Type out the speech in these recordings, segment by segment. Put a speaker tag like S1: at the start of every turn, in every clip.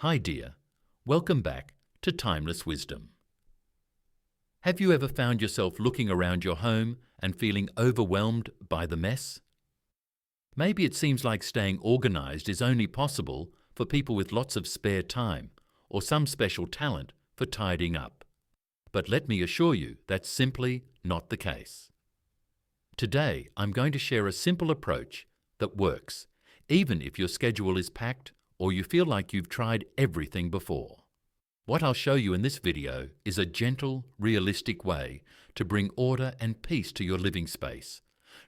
S1: Hi dear, welcome back to Timeless Wisdom. Have you ever found yourself looking around your home and feeling overwhelmed by the mess? Maybe it seems like staying organized is only possible for people with lots of spare time or some special talent for tidying up. But let me assure you that's simply not the case. Today I'm going to share a simple approach that works, even if your schedule is packed or you feel like you've tried everything before. What I'll show you in this video is a gentle, realistic way to bring order and peace to your living space,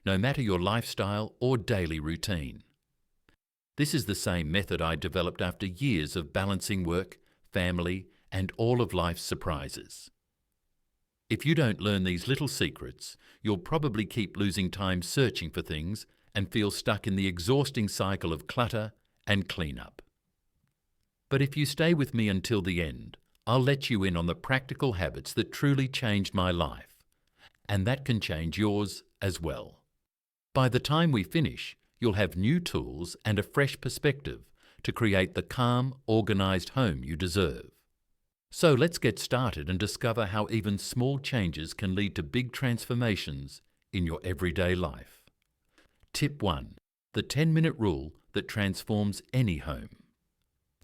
S1: no matter your lifestyle or daily routine. This is the same method I developed after years of balancing work, family, and all of life's surprises. If you don't learn these little secrets, you'll probably keep losing time searching for things and feel stuck in the exhausting cycle of clutter and cleanup. But if you stay with me until the end, I'll let you in on the practical habits that truly changed my life, and that can change yours as well. By the time we finish, you'll have new tools and a fresh perspective to create the calm, organized home you deserve. So let's get started and discover how even small changes can lead to big transformations in your everyday life. Tip 1. The 10-minute rule that transforms any home.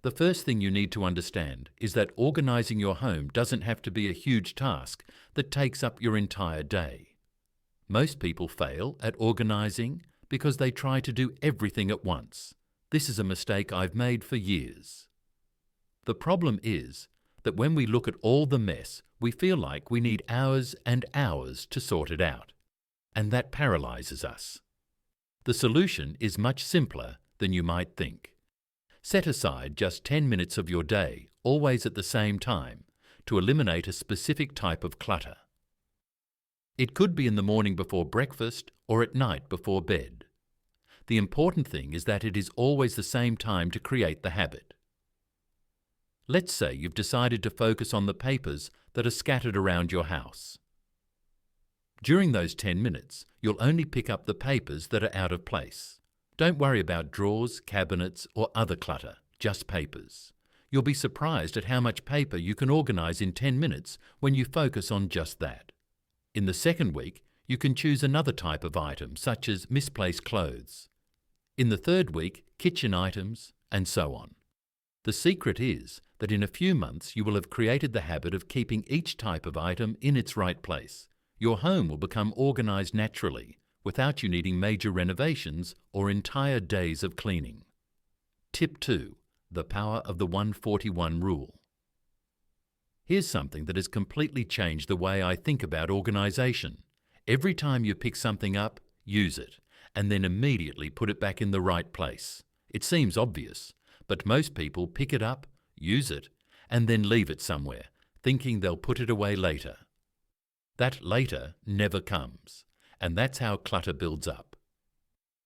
S1: The first thing you need to understand is that organizing your home doesn't have to be a huge task that takes up your entire day. Most people fail at organizing because they try to do everything at once. This is a mistake I've made for years. The problem is that when we look at all the mess, we feel like we need hours and hours to sort it out, and that paralyzes us. The solution is much simpler than you might think. Set aside just 10 minutes of your day, always at the same time, to eliminate a specific type of clutter. It could be in the morning before breakfast or at night before bed. The important thing is that it is always the same time to create the habit. Let's say you've decided to focus on the papers that are scattered around your house. During those 10 minutes, you'll only pick up the papers that are out of place. Don't worry about drawers, cabinets, or other clutter, just papers. You'll be surprised at how much paper you can organize in 10 minutes when you focus on just that. In the second week, you can choose another type of item, such as misplaced clothes. In the third week, kitchen items, and so on. The secret is that in a few months you will have created the habit of keeping each type of item in its right place. Your home will become organized naturally, without you needing major renovations or entire days of cleaning. Tip 2. The power of the 141 rule. Here's something that has completely changed the way I think about organization. Every time you pick something up, use it, and then immediately put it back in the right place. It seems obvious, but most people pick it up, use it, and then leave it somewhere, thinking they'll put it away later. That later never comes, and that's how clutter builds up.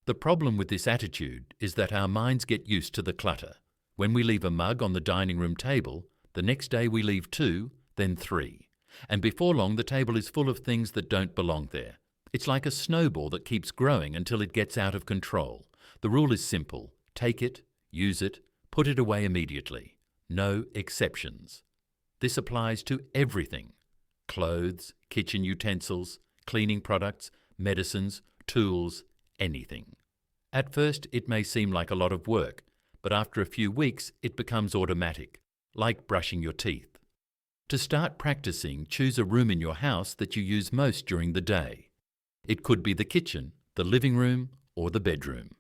S1: The problem with this attitude is that our minds get used to the clutter. When we leave a mug on the dining room table, the next day we leave 2, then 3. And before long the table is full of things that don't belong there. It's like a snowball that keeps growing until it gets out of control. The rule is simple. Take it, use it, put it away immediately. No exceptions. This applies to everything. Clothes, kitchen utensils, cleaning products, medicines, tools, anything. At first it may seem like a lot of work, but after a few weeks it becomes automatic, like brushing your teeth. To start practicing, choose a room in your house that you use most during the day. It could be the kitchen, the living room, or the bedroom.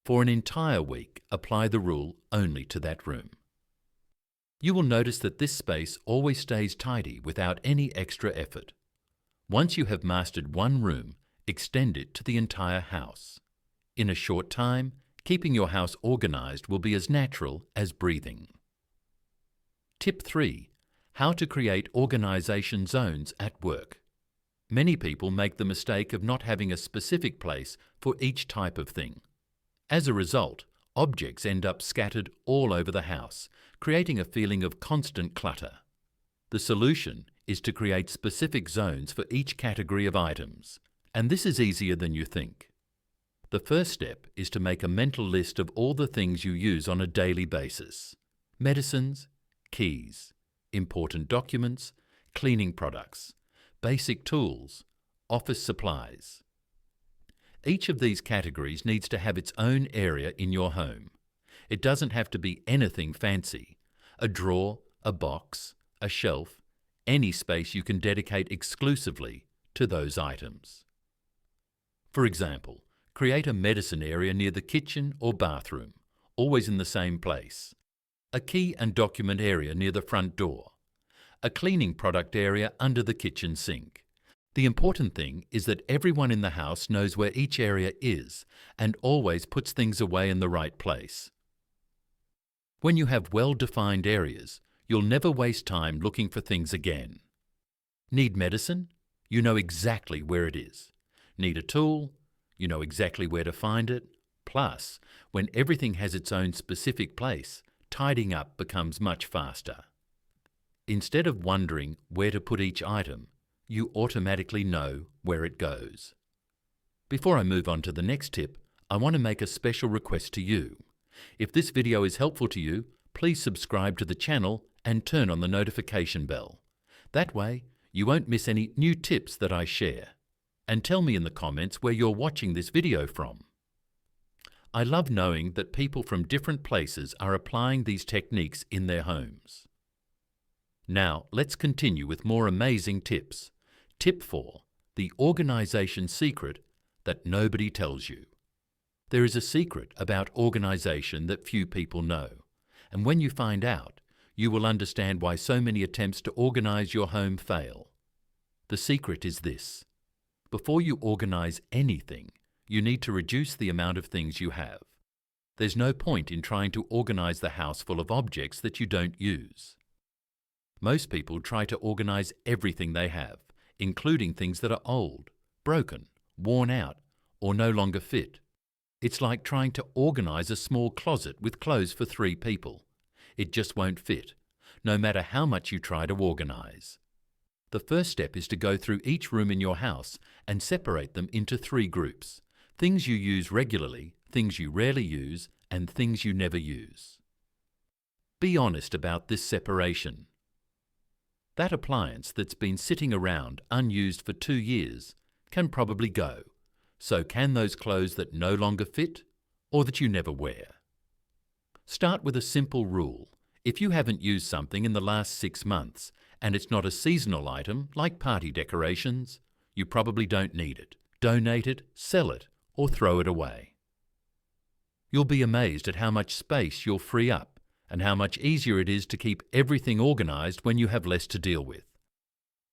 S1: For an entire week, apply the rule only to that room. You will notice that this space always stays tidy without any extra effort. Once you have mastered one room, extend it to the entire house. In a short time, keeping your house organized will be as natural as breathing. Tip 3. How to create organization zones at work. Many people make the mistake of not having a specific place for each type of thing. As a result, objects end up scattered all over the house, creating a feeling of constant clutter. The solution is to create specific zones for each category of items, and this is easier than you think. The first step is to make a mental list of all the things you use on a daily basis. medicines, keys, important documents, cleaning products, basic tools, office supplies. Each of these categories needs to have its own area in your home. It doesn't have to be anything fancy. A drawer, a box, a shelf, any space you can dedicate exclusively to those items. For example, create a medicine area near the kitchen or bathroom, always in the same place. A key and document area near the front door. A cleaning product area under the kitchen sink. The important thing is that everyone in the house knows where each area is and always puts things away in the right place. When you have well-defined areas, you'll never waste time looking for things again. Need medicine? You know exactly where it is. Need a tool? You know exactly where to find it. Plus, when everything has its own specific place, tidying up becomes much faster. Instead of wondering where to put each item, you automatically know where it goes. Before I move on to the next tip, I want to make a special request to you. If this video is helpful to you, please subscribe to the channel and turn on the notification bell. That way, you won't miss any new tips that I share. And tell me in the comments where you're watching this video from. I love knowing that people from different places are applying these techniques in their homes. Now, let's continue with more amazing tips. Tip 4. The organization secret that nobody tells you. There is a secret about organization that few people know, and when you find out, you will understand why so many attempts to organize your home fail. The secret is this. Before you organize anything, you need to reduce the amount of things you have. There's no point in trying to organize the house full of objects that you don't use. Most people try to organize everything they have, including things that are old, broken, worn out, or no longer fit. It's like trying to organize a small closet with clothes for 3 people. It just won't fit, no matter how much you try to organize. The first step is to go through each room in your house and separate them into 3 groups: things you use regularly, things you rarely use, and things you never use. Be honest about this separation. That appliance that's been sitting around unused for 2 years can probably go. So can those clothes that no longer fit or that you never wear. Start with a simple rule. If you haven't used something in the last 6 months and it's not a seasonal item like party decorations, you probably don't need it. Donate it, sell it, or throw it away. You'll be amazed at how much space you'll free up and how much easier it is to keep everything organized when you have less to deal with.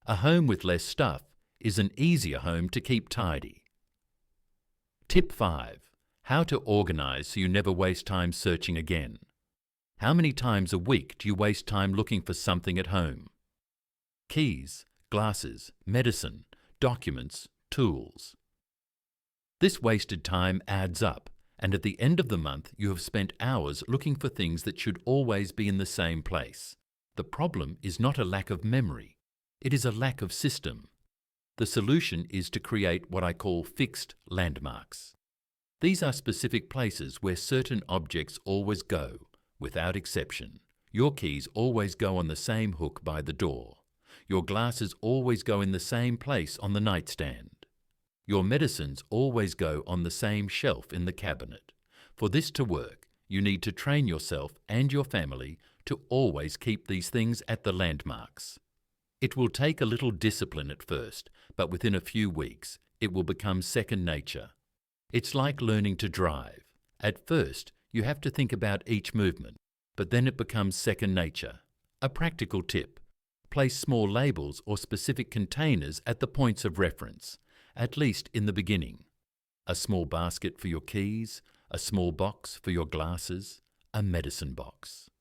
S1: A home with less stuff is an easier home to keep tidy. Tip 5. How to organize so you never waste time searching again. How many times a week do you waste time looking for something at home? Keys, glasses, medicine, documents, tools. This wasted time adds up, and at the end of the month you have spent hours looking for things that should always be in the same place. The problem is not a lack of memory, it is a lack of system. The solution is to create what I call fixed landmarks. These are specific places where certain objects always go, without exception. Your keys always go on the same hook by the door. Your glasses always go in the same place on the nightstand. Your medicines always go on the same shelf in the cabinet. For this to work, you need to train yourself and your family to always keep these things at the landmarks. It will take a little discipline at first, but within a few weeks, it will become second nature. It's like learning to drive. At first, you have to think about each movement, but then it becomes second nature. A practical tip: place small labels or specific containers at the points of reference, at least in the beginning. A small basket for your keys, a small box for your glasses, a medicine box.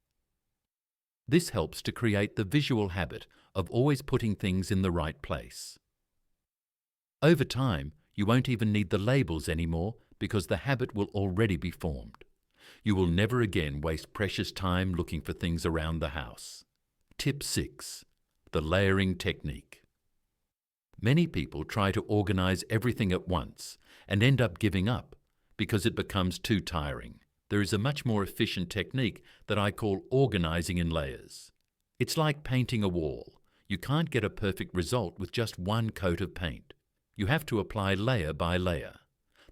S1: This helps to create the visual habit of always putting things in the right place. Over time, you won't even need the labels anymore because the habit will already be formed. You will never again waste precious time looking for things around the house. Tip 6. The layering technique. Many people try to organize everything at once and end up giving up because it becomes too tiring. there is a much more efficient technique that I call organizing in layers. It's like painting a wall. You can't get a perfect result with just one coat of paint. You have to apply layer by layer.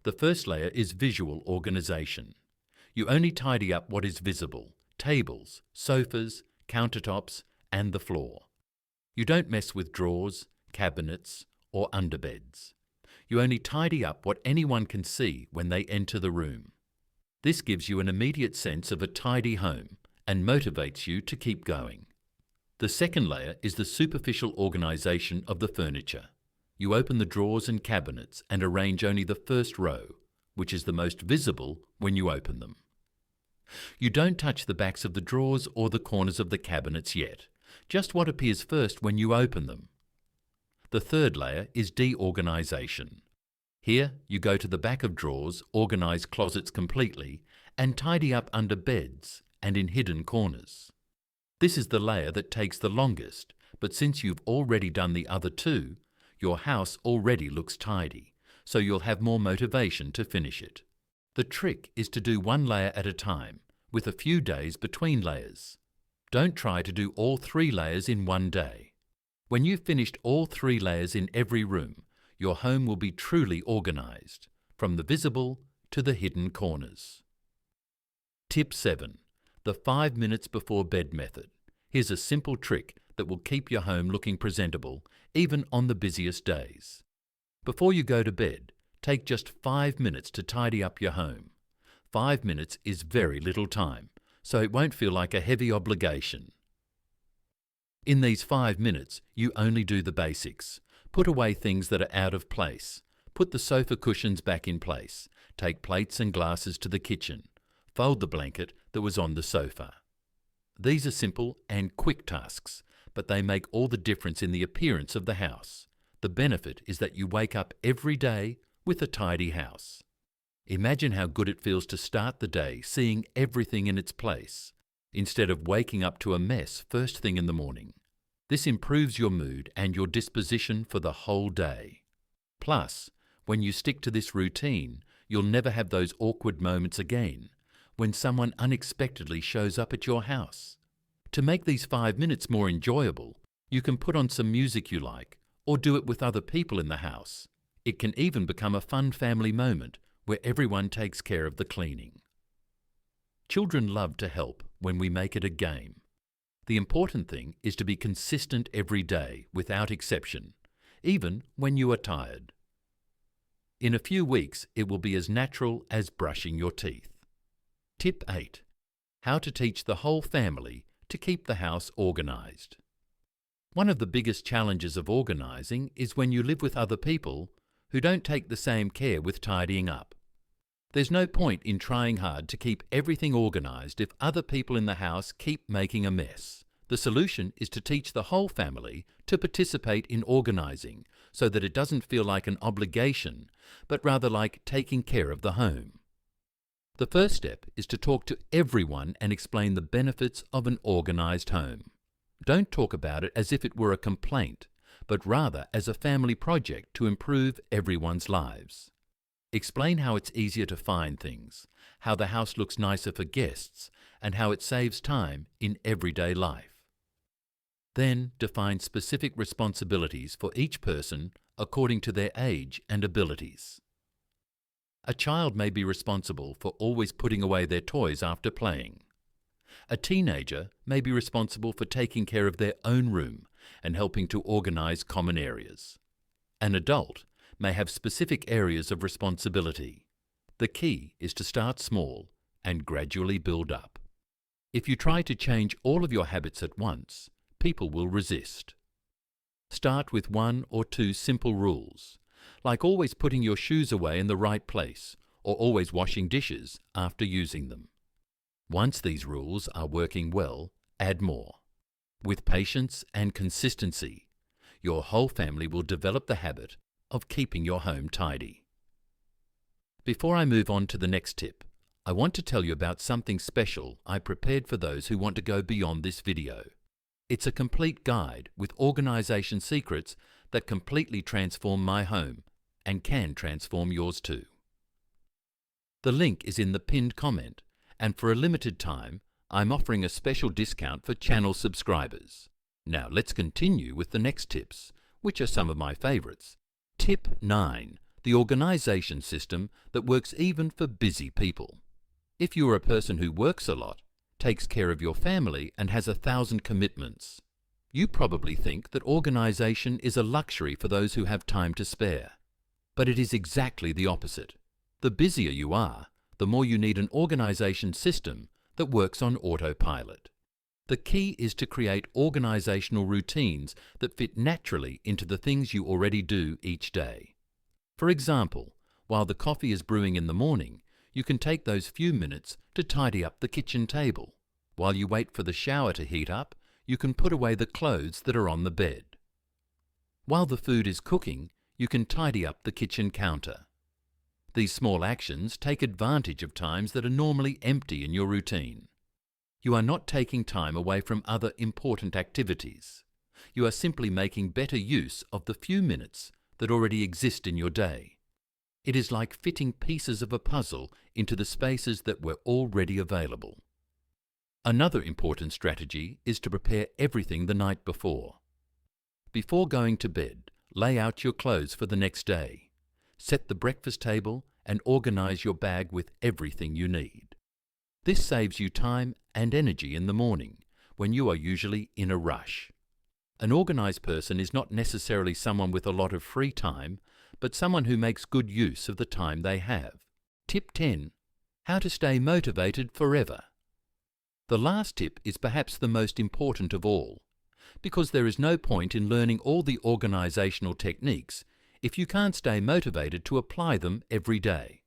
S1: The first layer is visual organization. You only tidy up what is visible: tables, sofas, countertops, and the floor. You don't mess with drawers, cabinets, or underbeds. You only tidy up what anyone can see when they enter the room. This gives you an immediate sense of a tidy home and motivates you to keep going. The second layer is the superficial organization of the furniture. You open the drawers and cabinets and arrange only the first row, which is the most visible when you open them. You don't touch the backs of the drawers or the corners of the cabinets yet, just what appears first when you open them. The third layer is deorganization. Here, you go to the back of drawers, organize closets completely, and tidy up under beds and in hidden corners. This is the layer that takes the longest, but since you've already done the other two, your house already looks tidy, so you'll have more motivation to finish it. The trick is to do one layer at a time, with a few days between layers. Don't try to do all 3 layers in one day. When you've finished all 3 layers in every room, your home will be truly organized, from the visible to the hidden corners. Tip 7. The 5 minutes before bed method. Here's a simple trick that will keep your home looking presentable, even on the busiest days. Before you go to bed, take just 5 minutes to tidy up your home. 5 minutes is very little time, so it won't feel like a heavy obligation. In these 5 minutes, you only do the basics. Put away things that are out of place. Put the sofa cushions back in place. Take plates and glasses to the kitchen. Fold the blanket that was on the sofa. These are simple and quick tasks, but they make all the difference in the appearance of the house. The benefit is that you wake up every day with a tidy house. Imagine how good it feels to start the day seeing everything in its place, instead of waking up to a mess first thing in the morning. This improves your mood and your disposition for the whole day. Plus, when you stick to this routine, you'll never have those awkward moments again, when someone unexpectedly shows up at your house. To make these 5 minutes more enjoyable, you can put on some music you like, or do it with other people in the house. It can even become a fun family moment where everyone takes care of the cleaning. Children love to help when we make it a game. The important thing is to be consistent every day, without exception, even when you are tired. In a few weeks, it will be as natural as brushing your teeth. Tip 8. How to teach the whole family to keep the house organized. One of the biggest challenges of organizing is when you live with other people who don't take the same care with tidying up. There's no point in trying hard to keep everything organized if other people in the house keep making a mess. The solution is to teach the whole family to participate in organizing so that it doesn't feel like an obligation, but rather like taking care of the home. The first step is to talk to everyone and explain the benefits of an organized home. Don't talk about it as if it were a complaint, but rather as a family project to improve everyone's lives. Explain how it's easier to find things, how the house looks nicer for guests, and how it saves time in everyday life. Then define specific responsibilities for each person according to their age and abilities. A child may be responsible for always putting away their toys after playing. A teenager may be responsible for taking care of their own room and helping to organize common areas. An adult may have specific areas of responsibility. The key is to start small and gradually build up. If you try to change all of your habits at once, people will resist. Start with 1 or 2 simple rules, like always putting your shoes away in the right place or always washing dishes after using them. Once these rules are working well, add more. With patience and consistency, your whole family will develop the habit of keeping your home tidy. Before I move on to the next tip, I want to tell you about something special I prepared for those who want to go beyond this video. It's a complete guide with organization secrets that completely transform my home and can transform yours too. The link is in the pinned comment, and for a limited time, I'm offering a special discount for channel subscribers. Now let's continue with the next tips, which are some of my favorites. Tip 9. The organization system that works even for busy people. If you are a person who works a lot, takes care of your family, and has 1,000 commitments, you probably think that organization is a luxury for those who have time to spare. But it is exactly the opposite. The busier you are, the more you need an organization system that works on autopilot. The key is to create organizational routines that fit naturally into the things you already do each day. For example, while the coffee is brewing in the morning, you can take those few minutes to tidy up the kitchen table. While you wait for the shower to heat up, you can put away the clothes that are on the bed. While the food is cooking, you can tidy up the kitchen counter. These small actions take advantage of times that are normally empty in your routine. You are not taking time away from other important activities. You are simply making better use of the few minutes that already exist in your day. It is like fitting pieces of a puzzle into the spaces that were already available. Another important strategy is to prepare everything the night before. Before going to bed, lay out your clothes for the next day. Set the breakfast table and organize your bag with everything you need. This saves you time and energy in the morning, when you are usually in a rush. An organized person is not necessarily someone with a lot of free time, but someone who makes good use of the time they have. Tip 10. How to stay motivated forever. The last tip is perhaps the most important of all, because there is no point in learning all the organizational techniques if you can't stay motivated to apply them every day.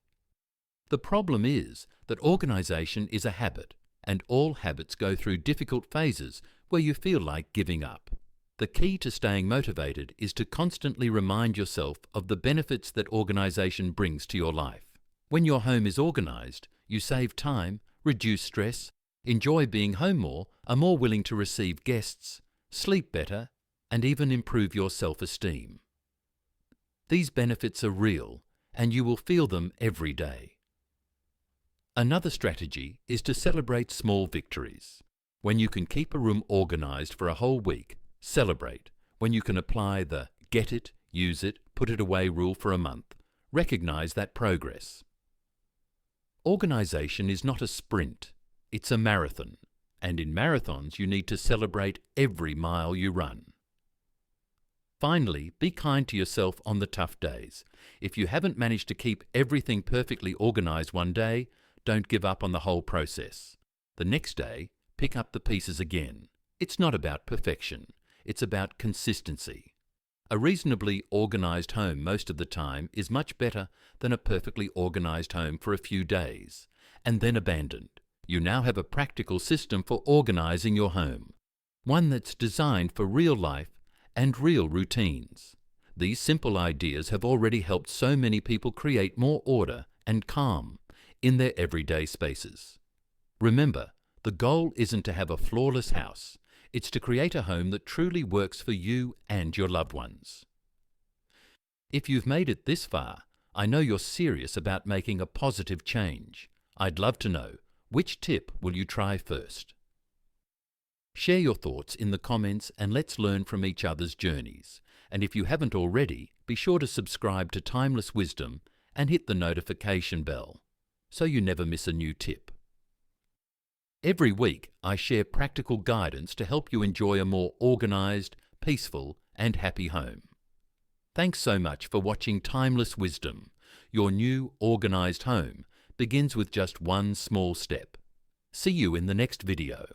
S1: The problem is that organization is a habit, and all habits go through difficult phases where you feel like giving up. The key to staying motivated is to constantly remind yourself of the benefits that organization brings to your life. When your home is organized, you save time, reduce stress, enjoy being home more, are more willing to receive guests, sleep better, and even improve your self-esteem. These benefits are real, and you will feel them every day. Another strategy is to celebrate small victories. When you can keep a room organized for a whole week, celebrate. When you can apply the get it, use it, put it away rule for a month, recognize that progress. Organization is not a sprint, it's a marathon, and in marathons you need to celebrate every mile you run. Finally, be kind to yourself on the tough days. If you haven't managed to keep everything perfectly organized one day, don't give up on the whole process. The next day, pick up the pieces again. It's not about perfection, it's about consistency. A reasonably organized home most of the time is much better than a perfectly organized home for a few days, and then abandoned. You now have a practical system for organizing your home, one that's designed for real life and real routines. These simple ideas have already helped so many people create more order and calm in their everyday spaces. Remember, the goal isn't to have a flawless house. It's to create a home that truly works for you and your loved ones. If you've made it this far, I know you're serious about making a positive change. I'd love to know, which tip will you try first? Share your thoughts in the comments and let's learn from each other's journeys. And if you haven't already, be sure to subscribe to Timeless Wisdom and hit the notification bell so you never miss a new tip. Every week, I share practical guidance to help you enjoy a more organized, peaceful, and happy home. Thanks so much for watching Timeless Wisdom. Your new organized home begins with just one small step. See you in the next video.